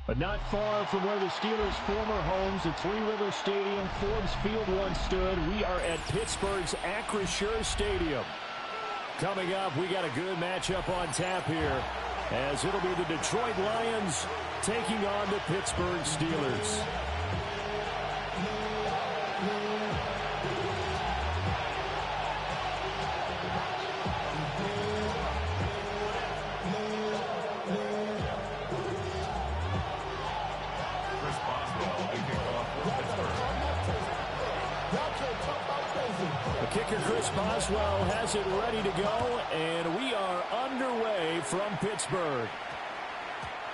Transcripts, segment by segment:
But not far from where the Steelers' former homes at Three River Stadium, Forbes Field once stood, we are at Pittsburgh's Acrisure Stadium. Coming up, we got a good matchup on tap here, as it'll be the Detroit Lions taking on the Pittsburgh Steelers. Kicker Chris Boswell has it ready to go, and we are underway from Pittsburgh.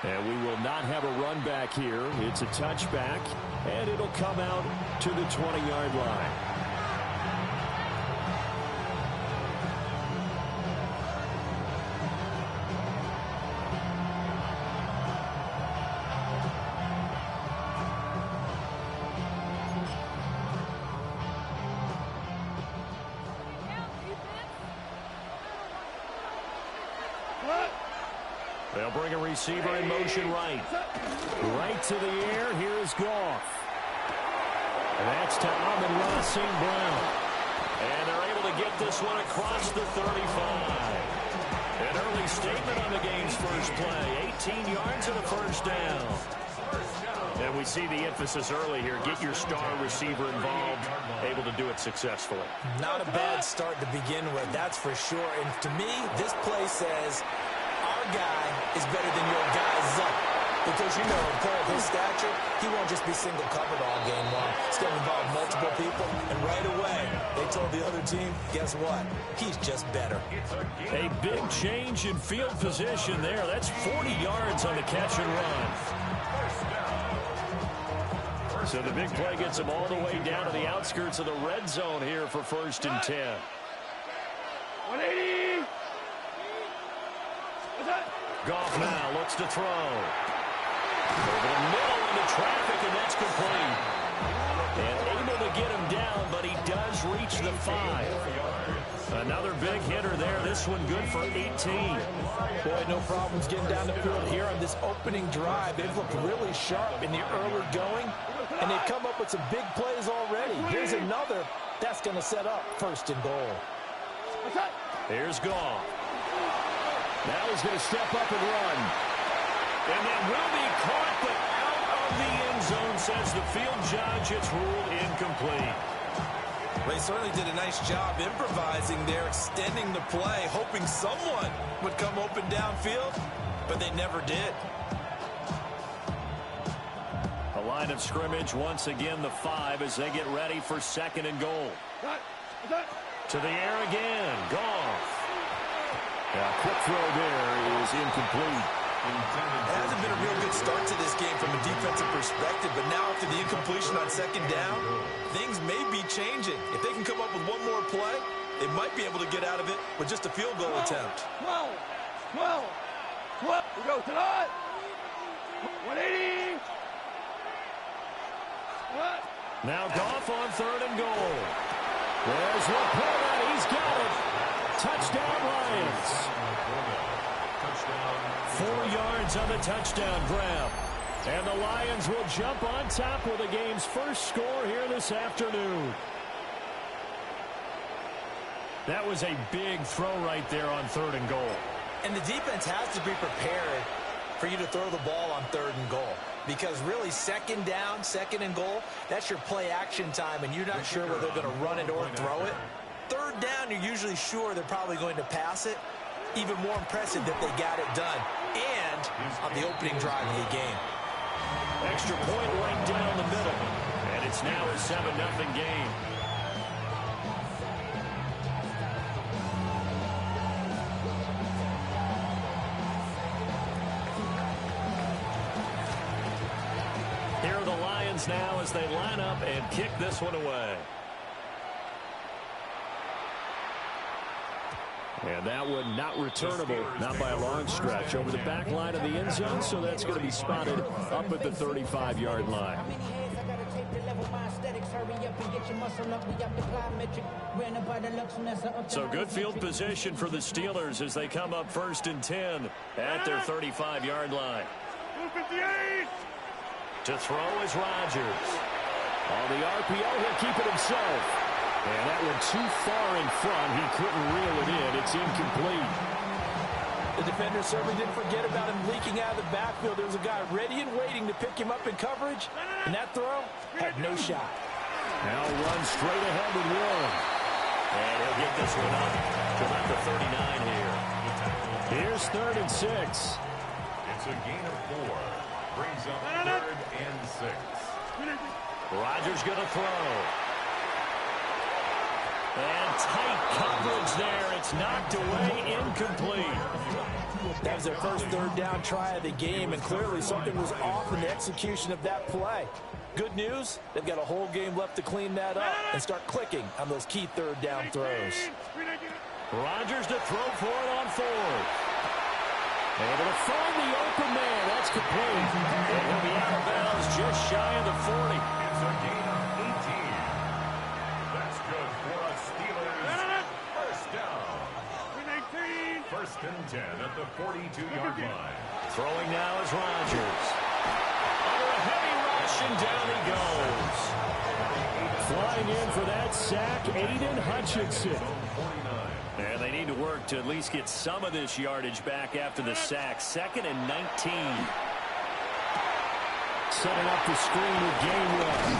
And we will not have a run back here. It's a touchback, and it'll come out to the 20-yard line. They'll bring a receiver in motion right. Right to the air. Here's Goff. And that's to Amon-Ra St. Brown. And they're able to get this one across the 35. An early statement on the game's first play. 18 yards and a first down. And we see the emphasis early here. Get your star receiver involved. Able to do it successfully. Not a bad start to begin with, that's for sure. And to me, this play says our guy is better than your guy's up. Because, you know, a player of his stature, he won't just be single covered all game long. It's going to involve multiple people. And right away, they told the other team, guess what? He's just better. A big change in field position there. That's 40 yards on the catch and run. So the big play gets him all the way down to the outskirts of the red zone here for 1st and 10. 180. Goff now looks to throw. Over the middle into traffic, and that's complete. And able to get him down, but he does reach the 5. Another big hitter there. This one good for 18. Boy, no problems getting down the field here on this opening drive. They've looked really sharp in the early going, and they've come up with some big plays already. Here's another that's going to set up 1st and goal. Here's Goff. Now he's going to step up and run. And that will be caught, but out of the end zone, says the field judge. It's ruled incomplete. They certainly did a nice job improvising there, extending the play, hoping someone would come open downfield, but they never did. A line of scrimmage, once again the 5 as they get ready for 2nd and goal. To the air again, Goff. A quick throw there is incomplete. It hasn't been a real good start to this game from a defensive perspective, but now after the incompletion on 2nd down, things may be changing. If they can come up with one more play, they might be able to get out of it with just a field goal attempt. 12. We go tonight. 180. Now Goff on 3rd and goal. There's Laporta. He's got it. Touchdown Lions. 4 yards on the touchdown grab. And the Lions will jump on top with the game's first score here this afternoon. That was a big throw right there on 3rd and goal. And the defense has to be prepared for you to throw the ball on 3rd and goal. Because really, 2nd down, 2nd and goal, that's your play action time, and you're not sure whether they're going to run it or throw it. 3rd down, you're usually sure they're probably going to pass it. Even more impressive that they got it done. And on the opening drive of the game. Extra point right down the middle. And it's now a 7-0 game. Here are the Lions now as they line up and kick this one away. And that one not returnable, not by a long stretch, over the back line of the end zone, so that's going to be spotted up at the 35-yard line. So good field position for the Steelers as they come up 1st and 10 at their 35-yard line. To throw is Rodgers. On the RPO, he'll keep it himself. And that went too far in front. He couldn't reel it in. It's incomplete. The defender certainly didn't forget about him leaking out of the backfield. There was a guy ready and waiting to pick him up in coverage. And that throw had no shot. Now run straight ahead with Warren. And he'll get this one up to about the 39 here. Here's 3rd and 6. It's a gain of 4. Brings up 3rd and 6. Rodgers going to throw. And tight coverage there. It's knocked away, incomplete. That was their first 3rd down try of the game, and clearly something was off in the execution of that play. Good news, they've got a whole game left to clean that up and start clicking on those key 3rd down throws. Rodgers to throw for it on 4th. Able to find the open man. That's complete. And he'll be out of bounds just shy of the 40. It's a gain of 18. That's good for a Steelers first down. 1st and 10 at the 42-yard line. Throwing now is Rodgers. Under a heavy rush, and down he goes. Flying in for that sack, Aiden Hutchinson. And they need to work to at least get some of this yardage back after the sack. 2nd and 19. Setting up the screen with Gainwell.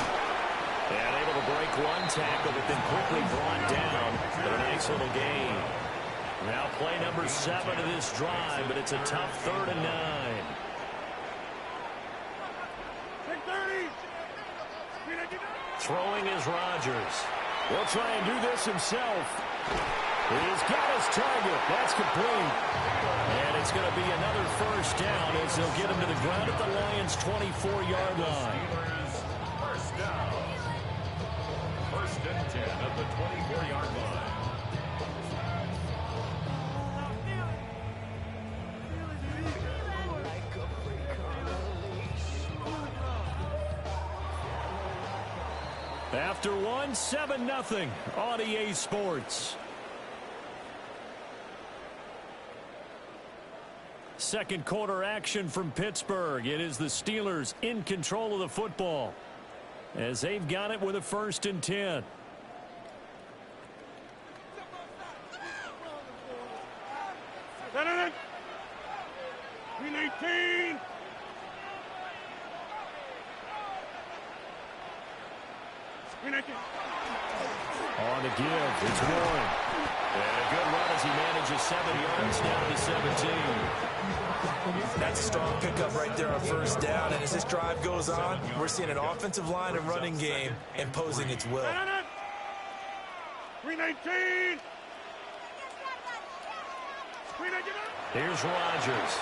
And able to break one tackle, but then quickly brought down for a nice little gain. Now play number 7 of this drive, but it's a tough 3rd and 9. Throwing is Rodgers. Will try and do this himself. He's got his target. That's complete. And it's going to be another first down as they'll get him to the ground at the Lions' 24-yard line. First down. 1st and 10 at the 24-yard line. After 7-0 on EA Sports. Second quarter action from Pittsburgh. It is the Steelers in control of the football as they've got it with a 1st and 10. On the give, it's Warren. And a good run as he manages 7 yards down to 17. That's a strong pickup right there on 1st down, and as this drive goes on, we're seeing an offensive line and running game imposing its will. 319. Here's Rodgers.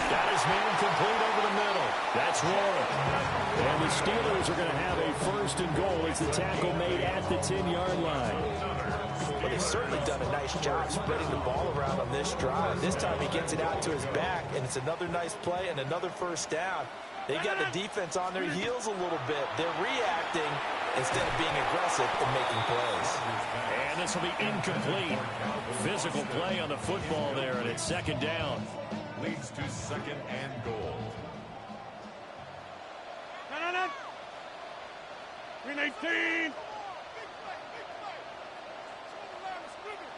Got his man complete over the middle. That's Warren. And the Steelers are going to have a 1st and goal as the tackle made at the 10-yard line. But they've certainly done a nice job spreading the ball around on this drive. This time he gets it out to his back, and it's another nice play and another 1st down. They got the defense on their heels a little bit. They're reacting instead of being aggressive and making plays. And this will be incomplete. Physical play on the football there, and it's 2nd down. Leads to 2nd and goal. 319.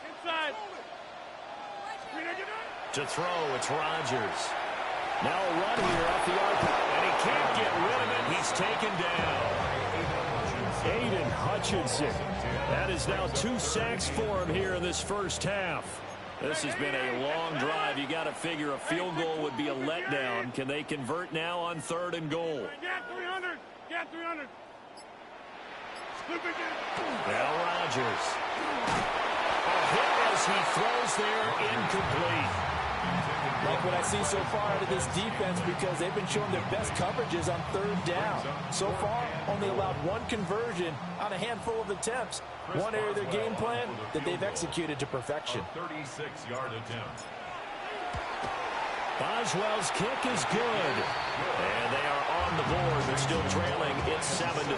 Inside. To throw, it's Rodgers. Now a run here off the arc, and he can't get rid of it. He's taken down. Aiden Hutchinson. That is now 2 sacks for him here in this first half. This has been a long drive. You got to figure a field goal would be a letdown. Can they convert now on 3rd and goal? Get 300. Get 300. Now Rodgers. A hit as he throws there, incomplete. Like what I see so far out of this defense, because they've been showing their best coverages on 3rd down. So far, only allowed 1 conversion on a handful of attempts. One area of their game plan that they've executed to perfection. 36-yard attempt. Boswell's kick is good. And they are on the board, but still trailing. It's 7-3.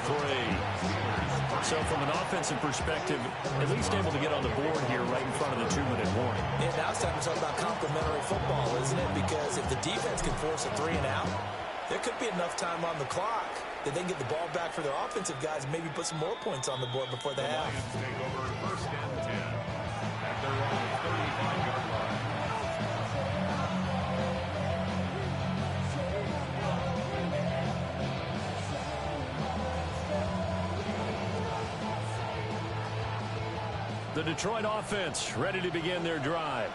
So from an offensive perspective, at least able to get on the board here right in front of the 2-minute warning. Yeah, now it's time to talk about complementary football, isn't it? Because if the defense can force a 3-and-out, there could be enough time on the clock that they can get the ball back for their offensive guys and maybe put some more points on the board before the half. Lions take over 1st and 10 at their own 35-yard line. The Detroit offense ready to begin their drive.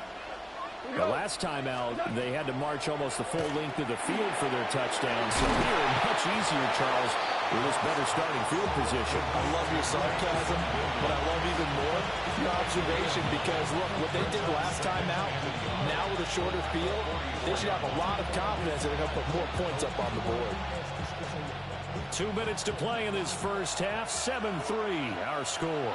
The last time out, they had to march almost the full length of the field for their touchdown. So here, much easier, Charles, with this better starting field position. I love your sarcasm, but I love even more your observation because, look, what they did last time out, now with a shorter field, they should have a lot of confidence that they're going to put more points up on the board. 2 minutes to play in this first half. 7-3, our score.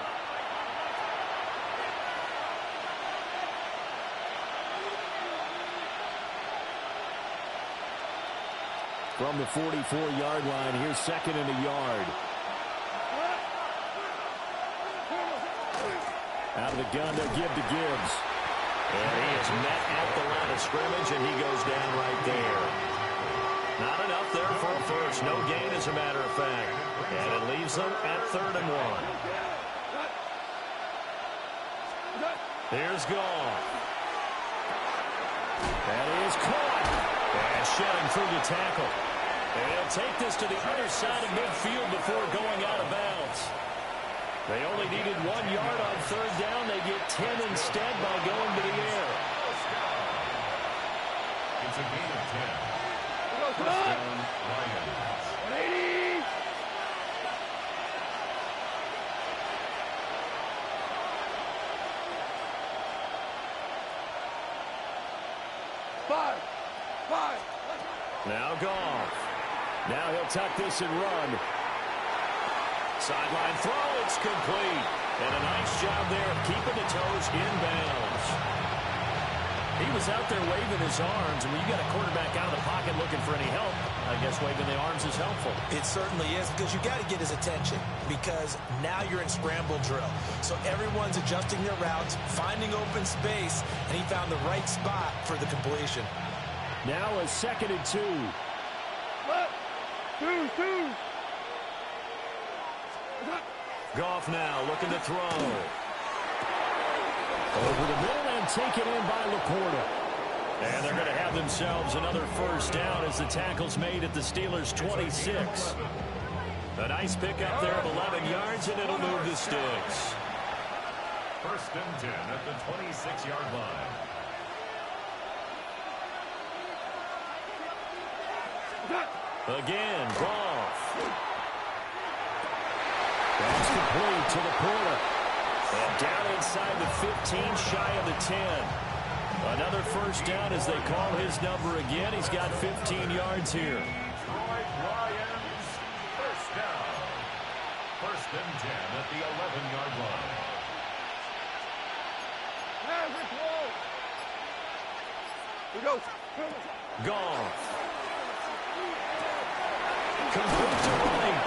From the 44-yard line, here's 2nd and a yard. Out of the gun, they'll give to Gibbs. And he is met at the line of scrimmage, and he goes down right there. Not enough there for a first. No gain, as a matter of fact. And it leaves them at 3rd and 1. Here's Goff. That is caught. And shedding through the tackle. And he'll take this to the other side of midfield before going out of bounds. They only needed 1 yard on 3rd down. They get 10 instead by going to the air. It's a gain of 10. 1st down, Lions. 180. Five. Now Goff. Now he'll tuck this and run. Sideline throw, it's complete. And a nice job there of keeping the toes inbounds. He was out there waving his arms, and when you got a quarterback out of the pocket looking for any help, I guess waving the arms is helpful. It certainly is, because you got to get his attention, because now you're in scramble drill. So everyone's adjusting their routes, finding open space, and he found the right spot for the completion. Now a 2nd and 2. Two. Goff now looking to throw. Over the middle and taken in by Laporta. And they're going to have themselves another 1st down as the tackle's made at the Steelers' 26. A nice pickup there of 11 yards, and it'll move the sticks. 1st and 10 at the 26-yard line. Again, Goff. That's complete to Laporta. And down inside the 15, shy of the 10. Another 1st down as they call his number again. He's got 15 yards here. Detroit Lions, 1st down. 1st and 10 at the 11-yard line. We go. Goff. Complete to running.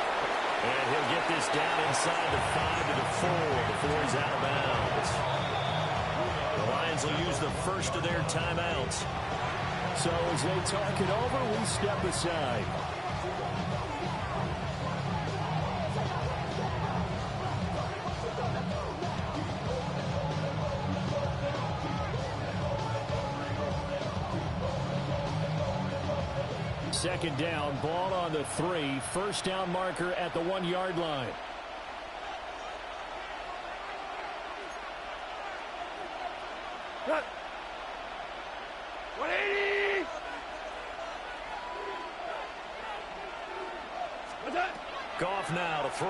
And he'll get this down inside the 5 to the 4 before he's out of bounds. The Lions will use the first of their timeouts. So as they talk it over, we step aside. Second down, ball on the 3. 1st down marker at the 1-yard line. Cut. 180. What's that? Goff now to throw.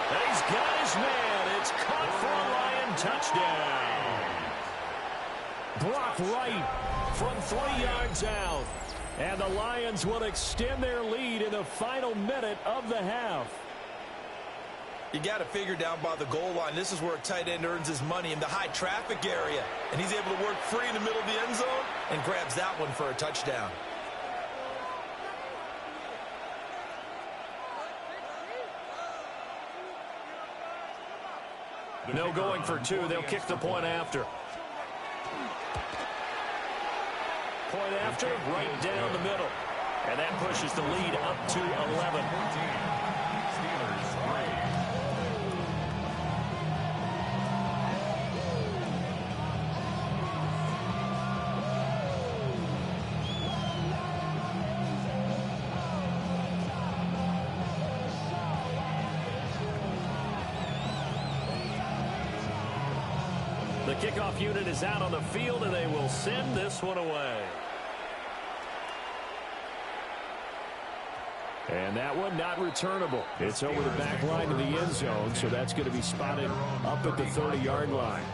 And he's got his man. It's caught for a Lion touchdown. Brock Wright from 3 yards out. And the Lions will extend their lead in the final minute of the half. You got to figure down by the goal line. This is where a tight end earns his money in the high traffic area. And he's able to work free in the middle of the end zone and grabs that one for a touchdown. No going for two. They'll kick the point after. Point after, right down the middle. And that pushes the lead up to 11. The kickoff unit is out on the field, and they will send this one away. And that one not returnable. It's over the back line of the end zone, so that's going to be spotted up at the 30-yard line.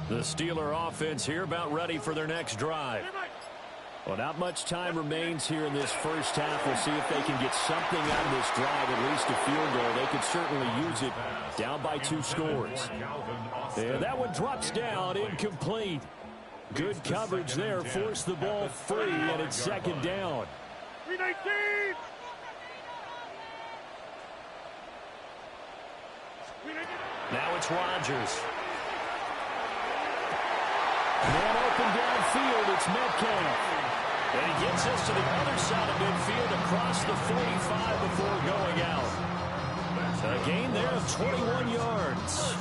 The Steeler offense here about ready for their next drive. Well, not much time remains here in this first half. We'll see if they can get something out of this drive, at least a field goal. They could certainly use it down by 2 scores. And that one drops down, incomplete. Good coverage there, forced the ball free, and it's second down. 319! Now it's Rodgers. Man open downfield, it's Metcalf. And he gets us to the other side of midfield across the 45 before going out. A gain there of 21 yards.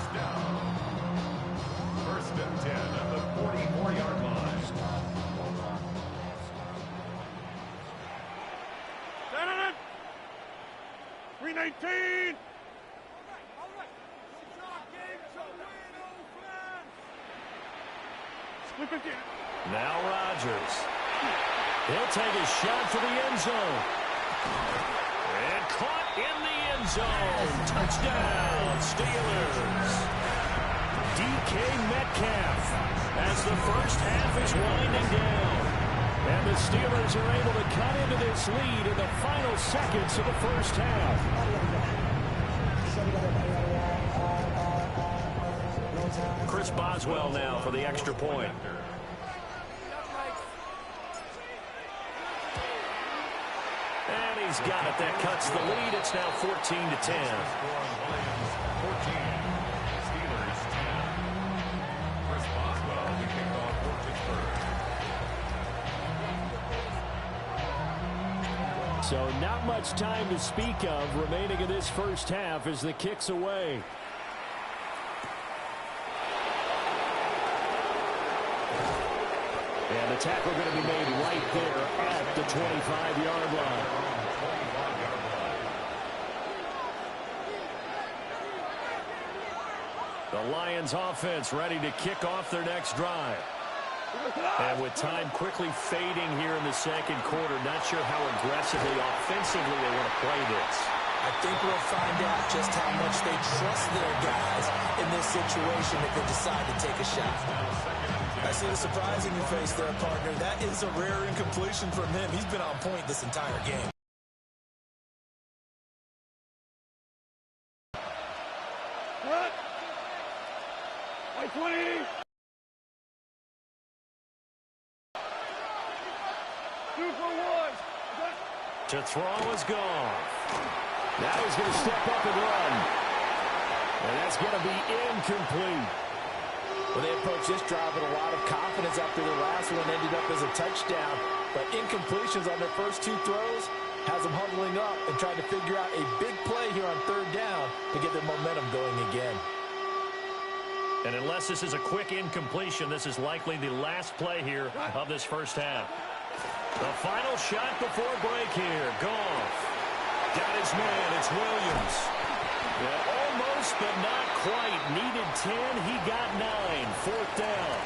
First and 10 at the 44-yard line. 319! Now Rodgers. He'll take a shot for the end zone. And caught in the end zone. Touchdown, Steelers. DK Metcalf as the first half is winding down. And the Steelers are able to cut into this lead in the final seconds of the first half. Chris Boswell now for the extra point. And he's got it. That cuts the lead. It's now 14-10. 14. Steelers 10. Chris Boswell, the kickoff for Pittsburgh. So not much time to speak of remaining in this first half as the kick's away. And the tackle going to be made right there at the 25-yard line. The Lions offense ready to kick off their next drive. And with time quickly fading here in the second quarter, not sure how aggressively, offensively they want to play this. I think we'll find out just how much they trust their guys in this situation if they decide to take a shot. I see the surprise in your face there, partner. That is a rare incompletion from him. He's been on point this entire game. What? 20. 2 for 1. To throw is gone. Now he's going to step up and run. And that's going to be incomplete. Well, they approached this drive with a lot of confidence after the last one ended up as a touchdown. But incompletions on their first 2 throws has them huddling up and trying to figure out a big play here on 3rd down to get their momentum going again. And unless this is a quick incompletion, this is likely the last play here of this first half. The final shot before break here. Goff got his man. It's Williams. And Almost, but not quite. Needed 10. He got 9. Fourth down.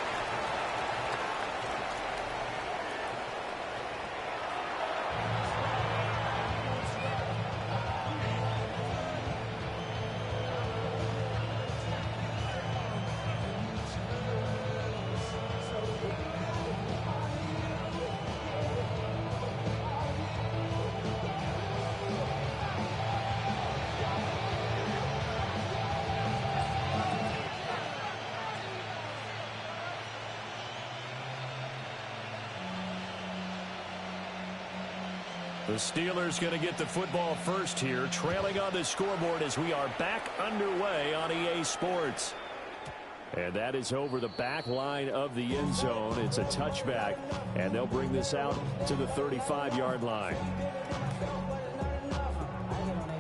The Steelers going to get the football first here, trailing on the scoreboard as we are back underway on EA Sports. And that is over the back line of the end zone. It's a touchback, and they'll bring this out to the 35-yard line.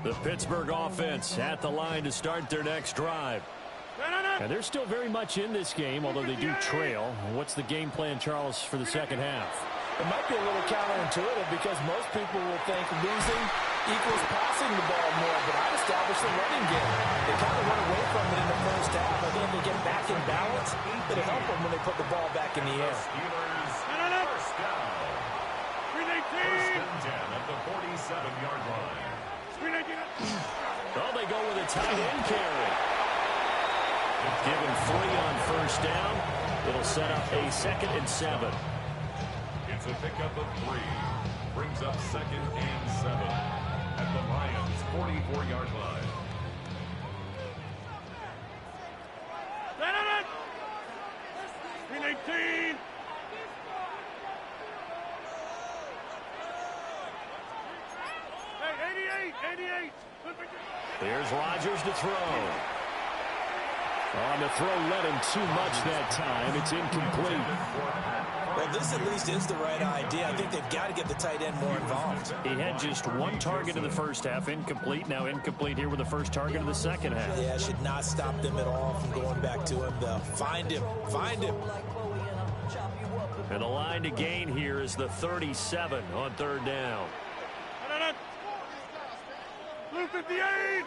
The Pittsburgh offense at the line to start their next drive. And they're still very much in this game, although they do trail. What's the game plan, Charles, for the second half? It might be a little counterintuitive because most people will think losing equals passing the ball more, but I'd establish the running game. They kind of went away from it in the first half. I think they get back in balance. It'll help them when they put the ball back in the air. Steelers first down. 319. First and 10 at the 47-yard line. 319. Well, they go with a tight end carry. Given 3 on first down. It'll set up a 2nd and 7. It's a pickup of 3. Brings up 2nd and 7 at the Lions' 44-yard line. Stand 319. Hey, 88. There's Rodgers to throw. On the throw, let him too much that time. It's incomplete. Well, this at least is the right idea. I think they've got to get the tight end more involved. He had just 1 target in the first half, incomplete. Now incomplete here with the first target of the second half. Yeah, should not stop them at all from going back to him, though. Find him. Find him. And the line to gain here is the 37 on 3rd down. Blue 58.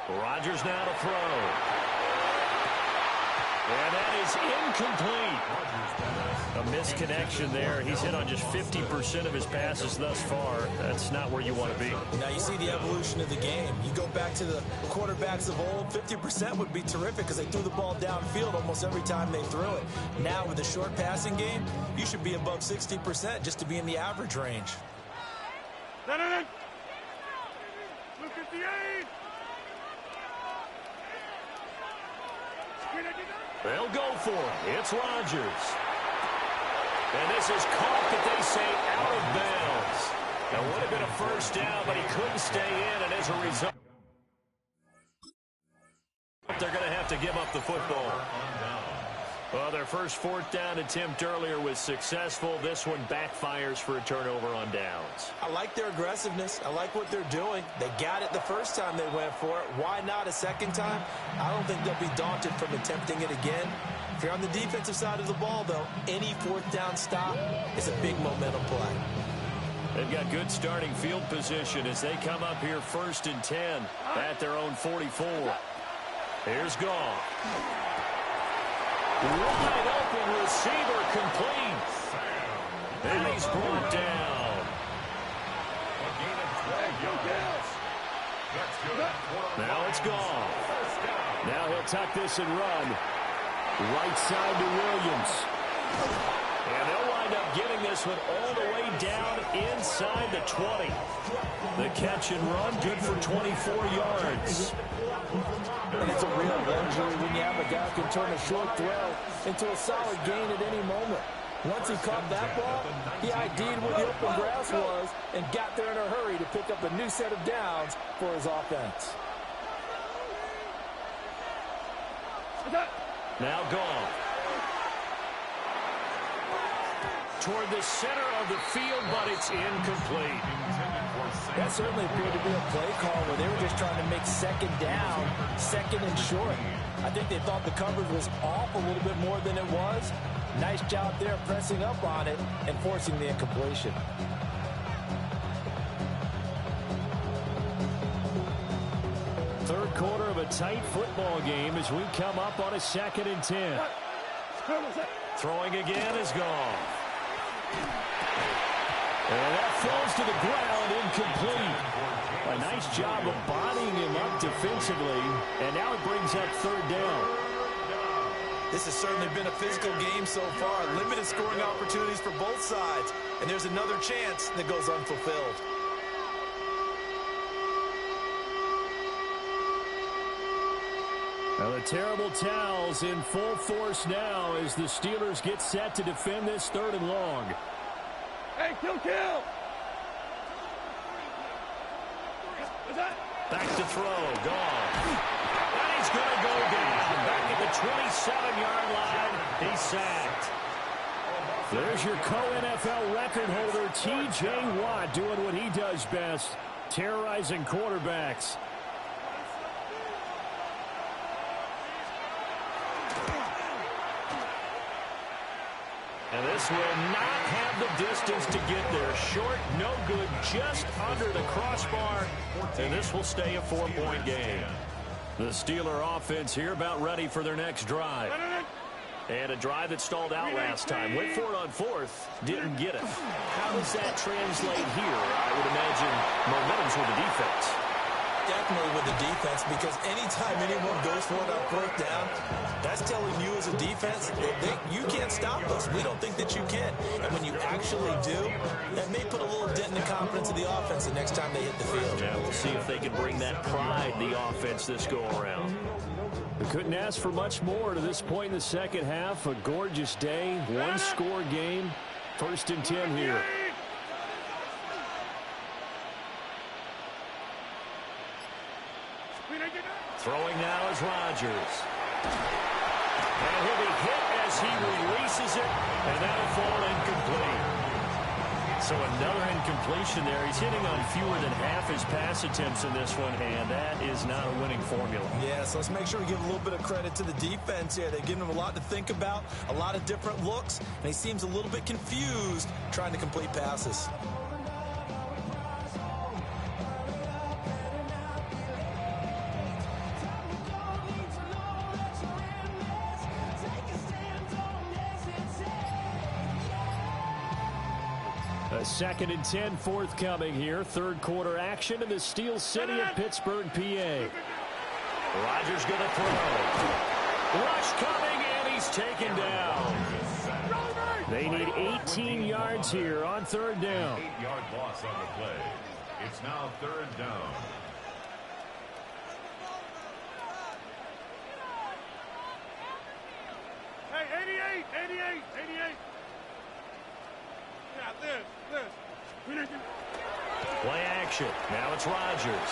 Rodgers now to throw. And that is incomplete. A misconnection there. He's hit on just 50% of his passes thus far. That's not where you want to be. Now you see the evolution of the game. You go back to the quarterbacks of old, 50% would be terrific because they threw the ball downfield almost every time they threw it. Now with the short passing game, you should be above 60% just to be in the average range. Blue 58. They'll go for it. It's Rodgers. And this is caught, that they say, out of bounds. That would have been a first down, but he couldn't stay in, and as a result, they're going to have to give up the football. Well, their first 4th down attempt earlier was successful. This one backfires for a turnover on downs. I like their aggressiveness. I like what they're doing. They got it the first time they went for it. Why not a second time? I don't think they'll be daunted from attempting it again. If you're on the defensive side of the ball, though, any 4th down stop is a big momentum play. They've got good starting field position as they come up here 1st and 10 at their own 44. Here's Goff. Wide open receiver, complete. And he's brought down. Now it's Goff. Now he'll tuck this and run. Right side to Williams. And they'll wind up getting this one all the way down inside the 20. The catch and run, good for 24 yards. And it's a real luxury when you have a guy who can turn a short throw into a solid gain at any moment. Once he caught that ball, he ID'd where the open grass was and got there in a hurry to pick up a new set of downs for his offense. Now Goff. Toward the center of the field, but it's incomplete. That certainly appeared to be a play call where they were just trying to make second down, second and short. I think they thought the coverage was off a little bit more than it was. Nice job there pressing up on it and forcing the incompletion. Third quarter of a tight football game as we come up on a 2nd and 10. Throwing again is gone. And that falls to the ground, incomplete. A nice job of bodying him up defensively, and now it brings up 3rd down. This has certainly been a physical game so far. Limited scoring opportunities for both sides, and there's another chance that goes unfulfilled. Now the terrible towels in full force now as the Steelers get set to defend this 3rd and long. Hey, kill! Back to throw, gone. And he's going to go down. Back at the 27-yard line, he's sacked. There's your co-NFL record holder, T.J. Watt, doing what he does best, terrorizing quarterbacks. And this will not have the distance to get there. Short, no good, just under the crossbar. And this will stay a 4-point game. The Steeler offense here about ready for their next drive. And a drive that stalled out last time. Went for it on 4th, didn't get it. How does that translate here? I would imagine momentum's with the defense. Definitely with the defense, because anytime anyone goes for it on 4th down, that's telling you as a defense, you can't stop us. We don't think that you can. And when you actually do, that may put a little dent in the confidence of the offense the next time they hit the field. Yeah, we'll see if they can bring that pride in the offense this go-around. We couldn't ask for much more to this point in the second half. A gorgeous day, one-score game. 1st and 10 here. Throwing now is Rodgers. And he'll be hit as he releases it, and that'll fall incomplete. So another incompletion there. He's hitting on fewer than half his pass attempts in this one, and that is not a winning formula. Yeah, so let's make sure we give a little bit of credit to the defense here. They've given him a lot to think about, a lot of different looks, and he seems a little bit confused trying to complete passes. A 2nd and 10 forthcoming here. 3rd quarter action in the Steel City of Pittsburgh, PA. Rodgers going to throw. Rush coming, and he's taken down. They need 18 yards here on 3rd down. 8-yard loss on the play. It's now 3rd down. Hey, 88. Yeah, this. Play action. Now it's Rodgers.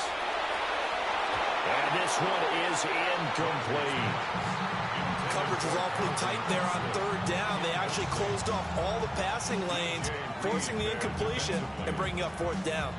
And this one is incomplete. Coverage was awfully tight there on 3rd down. They actually closed off all the passing lanes, forcing the incompletion and bringing up 4th down.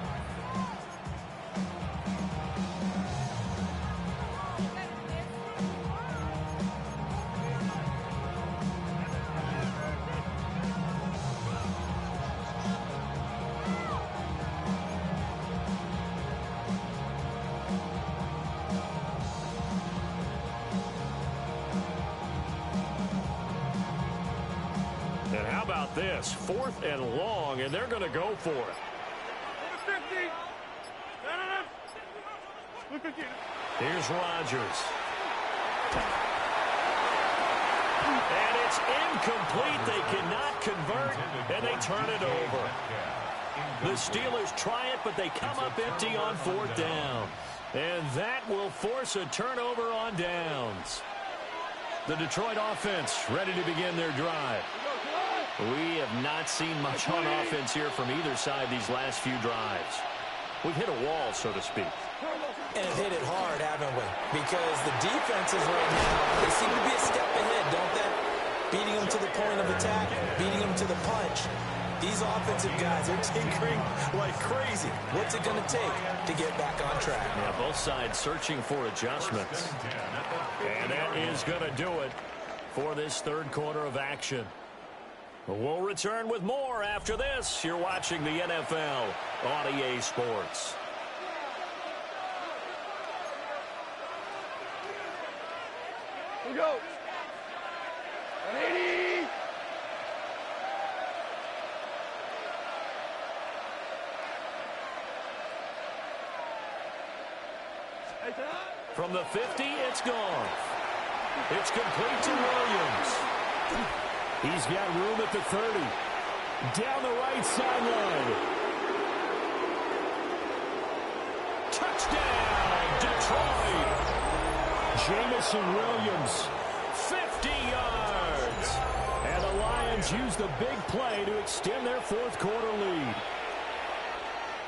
And how about this? 4th and long, and they're going to go for it. Here's Rodgers. And it's incomplete. They cannot convert, and they turn it over. The Steelers try it, but they come up empty on 4th down. And that will force a turnover on downs. The Detroit offense ready to begin their drive. We have not seen much on offense here from either side these last few drives. We've hit a wall, so to speak. And hit it hard, haven't we? Because the defenses right now, they seem to be a step ahead, don't they? Beating them to the point of attack, beating them to the punch. These offensive guys, they're tinkering like crazy. What's it going to take to get back on track? Yeah, both sides searching for adjustments. And that is going to do it for this third quarter of action. We'll return with more after this. You're watching the NFL on EA Sports. Here we go. 180. From the 50, it's gone. It's complete to Williams. He's got room at the 30. Down the right sideline. Touchdown, Detroit. Jamison Williams, 50 yards. And the Lions use the big play to extend their fourth quarter lead.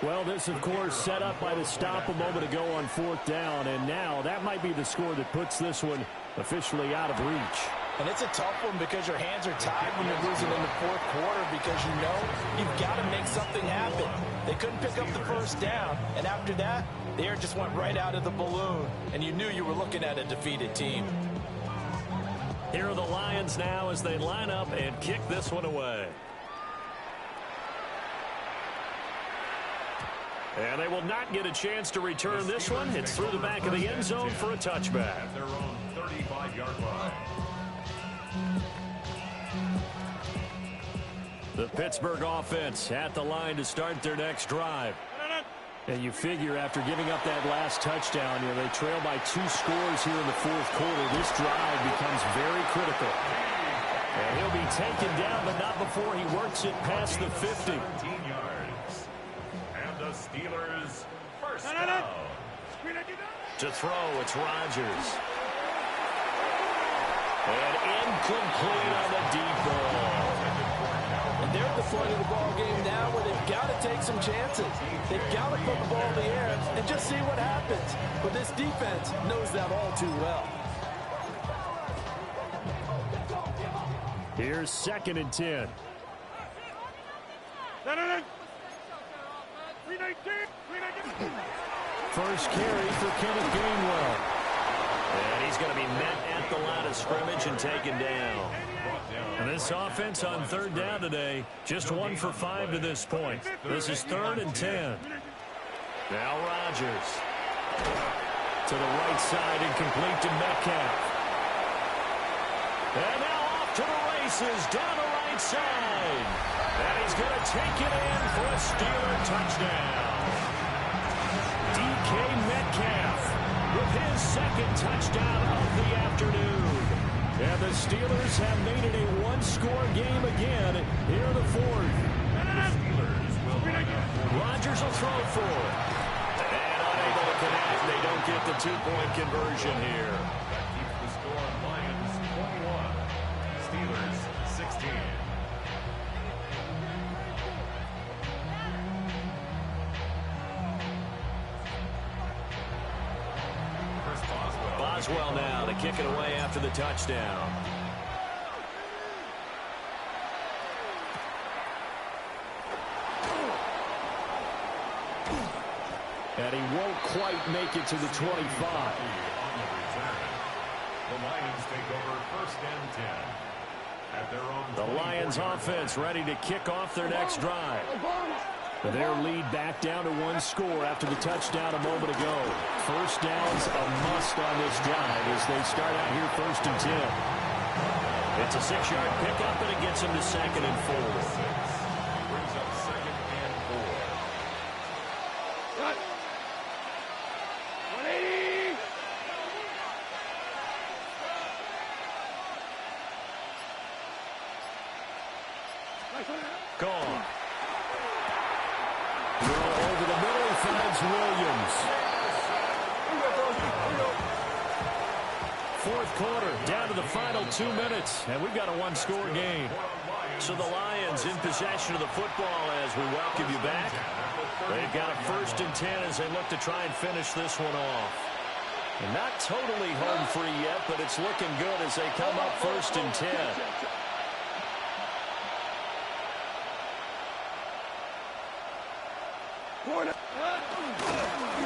Well, this, of course, set up by the stop a moment ago on fourth down, and now that might be the score that puts this one officially out of reach. And it's a tough one because your hands are tied when you're losing in the fourth quarter because you know you've got to make something happen. They couldn't pick up the first down, and after that, the air just went right out of the balloon, and you knew you were looking at a defeated team. Here are the Lions now as they line up and kick this one away. And they will not get a chance to return this one. It's through the back of the end zone for a touchback. At their own 35-yard line. The Pittsburgh offense at the line to start their next drive. And you figure after giving up that last touchdown, they trail by 2 scores here in the fourth quarter. This drive becomes very critical. And he'll be taken down, but not before he works it past the 50. 17 yards. And the Steelers first down. To throw, it's Rodgers. And incomplete on the deep ball. And they're at the point of the ball game now where they've got to take some chances. They've got to put the ball in the air and just see what happens. But this defense knows that all too well. Here's 2nd and 10. First carry for Kenneth Gainwell. And he's going to be met at the line of scrimmage and taken down. And this offense on third down today, just 1 for 5 to this point. This is 3rd and 10. Now Rodgers. To the right side and complete to Metcalf. And now off to the races down the right side. And he's going to take it in for a Steeler touchdown. DK Metcalf with his 2nd touchdown of the afternoon. And the Steelers have made it a 1-score game again here in the 4th. Rodgers will throw for it. And unable to connect. They don't get the 2-point conversion here. That keeps the score on Lions 21. Steelers 16. Boswell now to kick it away after the touchdown. And he won't quite make it to the 25. The Lions take over 1st and 10. At their own The Lions offense ready to kick off their next drive. Their lead back down to 1 score after the touchdown a moment ago. First down's a must on this drive as they start out here 1st and 10. It's a 6-yard pickup, and it gets them to 2nd and 4. Brings up 2nd and 4. Cut. 180. Gone. Over the middle, he finds Williams. 4th quarter, down to the final 2 minutes, and we've got a 1-score game. So the Lions in possession of the football as we welcome you back. They've got a 1st and 10 as they look to try and finish this one off. And not totally home free yet, but it's looking good as they come up 1st and 10.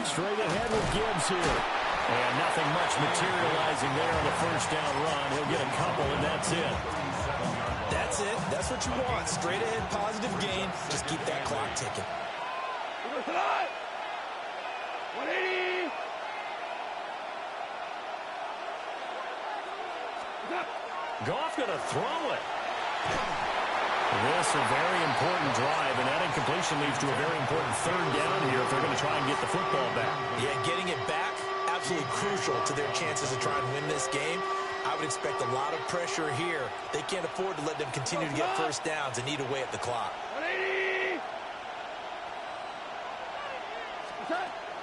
Straight ahead with Gibbs here. And nothing much materializing there on the first down run. He'll get a couple, and that's it. That's it. That's what you want. Straight ahead, positive gain. Just keep that clock ticking. 180. Goff going to throw it. This is a very important drive, and that incompletion leads to a very important third down here if they're going to try and get the football back. Yeah, getting it back, absolutely crucial to their chances to try and win this game. I would expect a lot of pressure here. They can't afford to let them continue to get first downs and eat away at the clock. 180.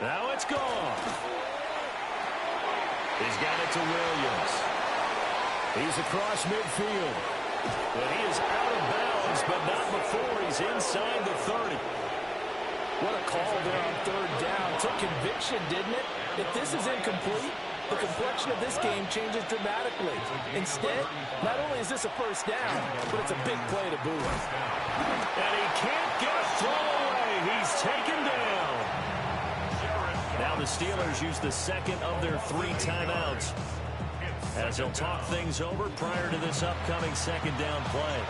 Now it's gone. He's got it to Williams. He's across midfield. But he is out of bounds, but not before he's inside the 30. What a call there on third down. Took conviction, didn't it? If this is incomplete, the complexion of this game changes dramatically. Instead, not only is this a first down, but it's a big play to boot. And he can't get a throw away. He's taken down. Now the Steelers use the second of their 3 timeouts as they'll talk things over prior to this upcoming second down play.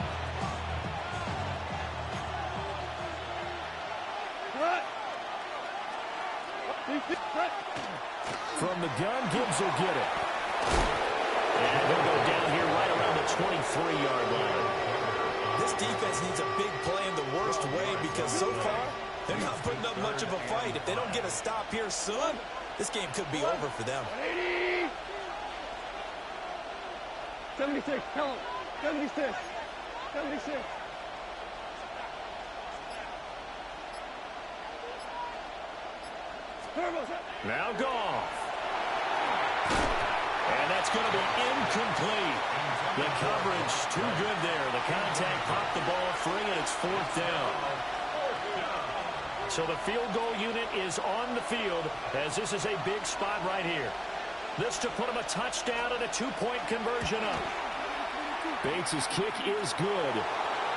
From the gun, Gibbs will get it. And he'll go down here right around the 23-yard line. This defense needs a big play in the worst way because so far, they're not putting up much of a fight. If they don't get a stop here soon, this game could be over for them. 80. 76. Tell him. 76. 76. Now Goff. And that's going to be incomplete. The coverage too good there. The contact popped the ball free, and it's 4th down. So the field goal unit is on the field as this is a big spot right here. This to put him a touchdown and a 2-point conversion up. Bates' kick is good.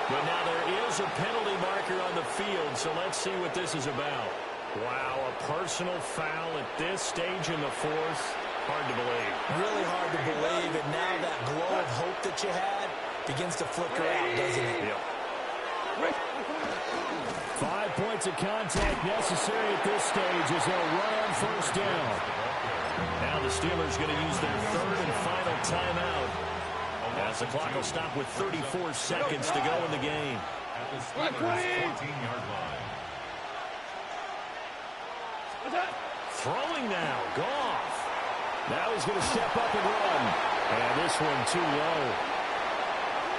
But now there is a penalty marker on the field, so let's see what this is about. Wow, a personal foul at this stage in the 4th. Hard to believe. Really hard to believe, and now that glow of hope that you had begins to flicker out, doesn't it? Yep. 5 points of contact necessary at this stage as they'll run on first down. Now the Steelers going to use their 3rd and final timeout as the clock will stop with 34 seconds to go in the game. At the Steelers' 14-yard line. Throwing now, Goff. Now he's going to step up and run. And this one too low.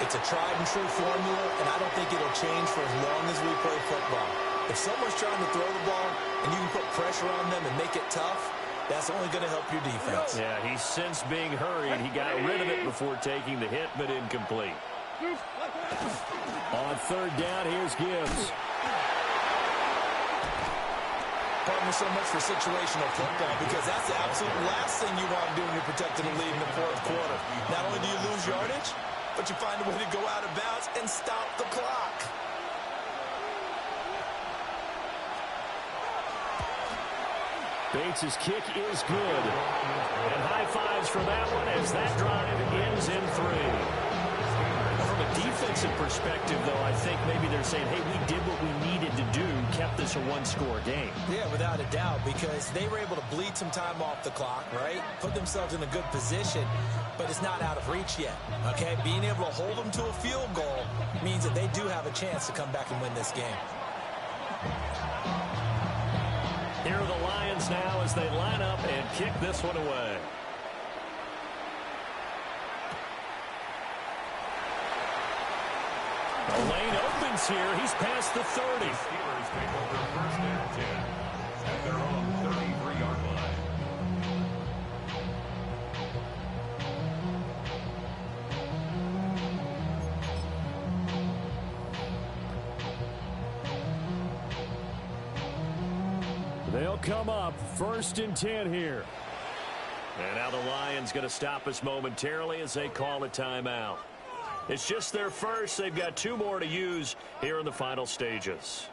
It's a tried and true formula, and I don't think it'll change for as long as we play football. If someone's trying to throw the ball and you can put pressure on them and make it tough, that's only going to help your defense. Yeah, he's since being hurried. He got rid of it before taking the hit, but incomplete. On 3rd down, here's Gibbs. Partner, so much for situational football because that's the absolute last thing you want to do when you're protecting a lead in the 4th quarter. Not only do you lose yardage, but you find a way to go out of bounds and stop the clock. Bates' kick is good. And high fives for that one as that drive ends in 3. From a defensive perspective, though, I think maybe they're saying, hey, we did what we needed to do, kept this a 1-score game. Yeah, without a doubt, because they were able to bleed some time off the clock, right? Put themselves in a good position, but it's not out of reach yet, okay? Being able to hold them to a field goal means that they do have a chance to come back and win this game. Here are the Lions now as they line up and kick this one away. The lane opens here. He's past the 30. Steelers take over 1st and 10 at their own 33-yard line. They'll come up 1st and 10 here. And now the Lions going to stop us momentarily as they call a timeout. It's just their first. They've got 2 more to use here in the final stages.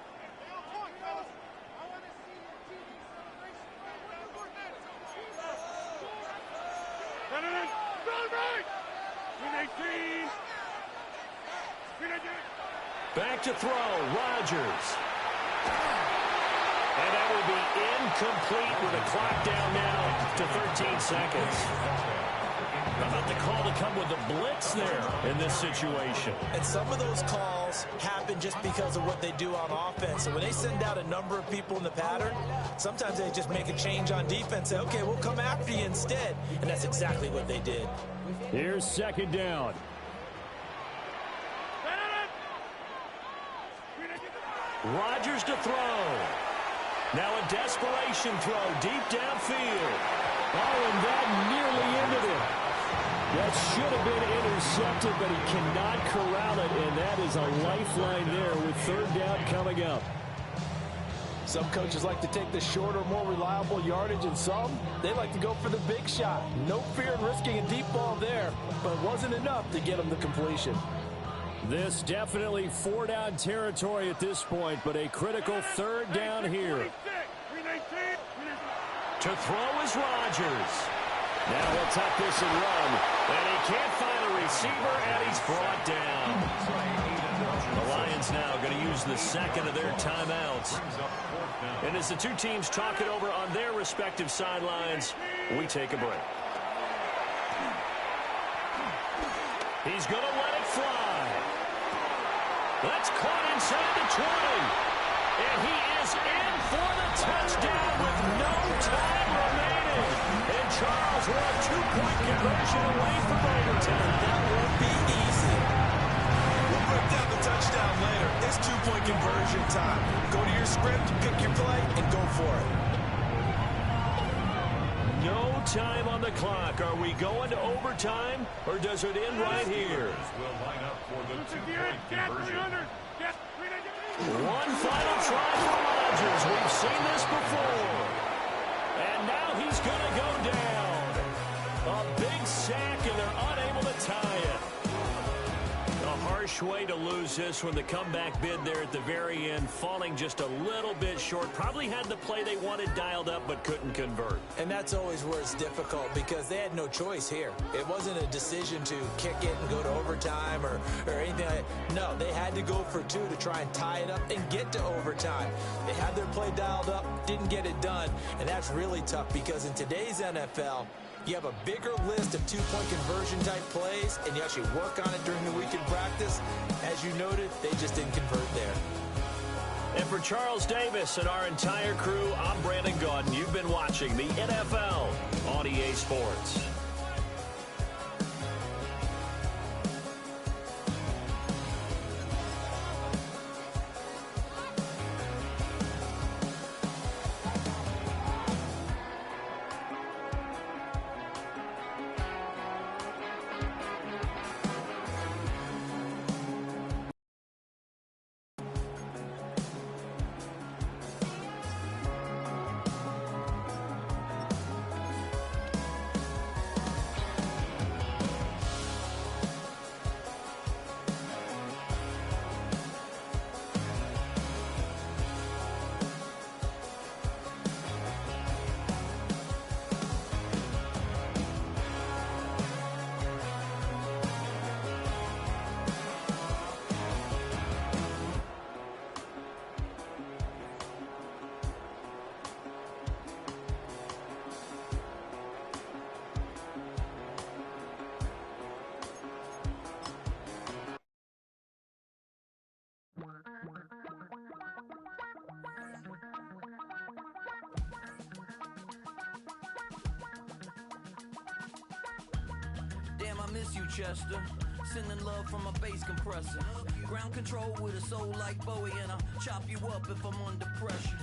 Back to throw, Rodgers. And that will be incomplete with a clock down now to 13 seconds. How about the call to come with the blitz there in this situation? And some of those calls happen just because of what they do on offense. So when they send out a number of people in the pattern, sometimes they just make a change on defense. Say, okay, we'll come after you instead. And that's exactly what they did. Here's second down. Rodgers to throw. Now a desperation throw deep downfield. Oh, and that nearly ended it. That should have been intercepted, but he cannot corral it, and that is a lifeline there with third down coming up. Some coaches like to take the shorter, more reliable yardage, and some, they like to go for the big shot. No fear in risking a deep ball there, but it wasn't enough to get him the completion. This definitely four-down territory at this point, but a critical third down here. To throw is Rodgers. Now he'll tuck this and run. And he can't find a receiver, and he's brought down. The Lions now going to use the second of their timeouts. And as the two teams talk it over on their respective sidelines, we take a break. He's going to let it fly. That's caught inside the 20. And he is in for the touchdown with no time remaining. And Charles, we're a two-point conversion away from overtime. That won't be easy. We'll break down the touchdown later. It's two-point conversion time. Go to your script, pick your play, and go for it. No time on the clock. Are we going to overtime, or does it end right here? Will line up for the two-point conversion. One final try for Rodgers. We've seen this before. And now he's going to go down. A big sack, and they're unable to tie it. A harsh way to lose this one. The comeback bid there at the very end, falling just a little bit short. Probably had the play they wanted dialed up, but couldn't convert. And that's always where it's difficult because they had no choice here. It wasn't a decision to kick it and go to overtime or anything like that. No, they had to go for two to try and tie it up and get to overtime. They had their play dialed up, didn't get it done, and that's really tough because in today's NFL, you have a bigger list of two-point conversion type plays, and you actually work on it during the week in practice. As you noted, they just didn't convert there. And for Charles Davis and our entire crew, I'm Brandon Gaudin. You've been watching the NFL on EA Sports. Damn, I miss you, Chester. Sending love from a bass compressor. Ground control with a soul like Bowie, and I'll chop you up if I'm under pressure.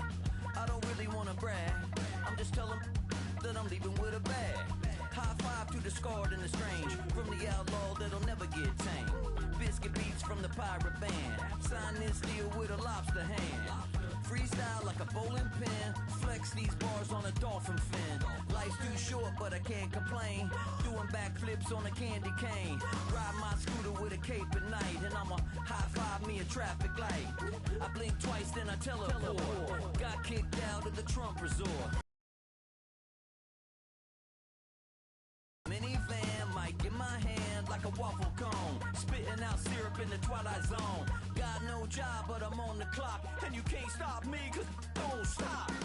I don't really want to brag. I'm just telling that I'm leaving with a bag. High five to the scarred and the strange. From the outlaw that'll never get tamed. Biscuit beats from the pirate band. Sign this deal with a lobster hand. Freestyle like a bowling pin. Flex these bars on a dolphin fin. Life's too short, but I can't complain. Doing backflips on a candy cane. Ride my scooter with a cape at night. And I'ma high five me a traffic light. I blink twice, then I teleport. Got kicked out of the Trump resort. Minivan, mic in my hand like a waffle cone. Spitting out syrup in the twilight zone. Got no job, but I'm on the clock. And you can't stop me, cause don't stop.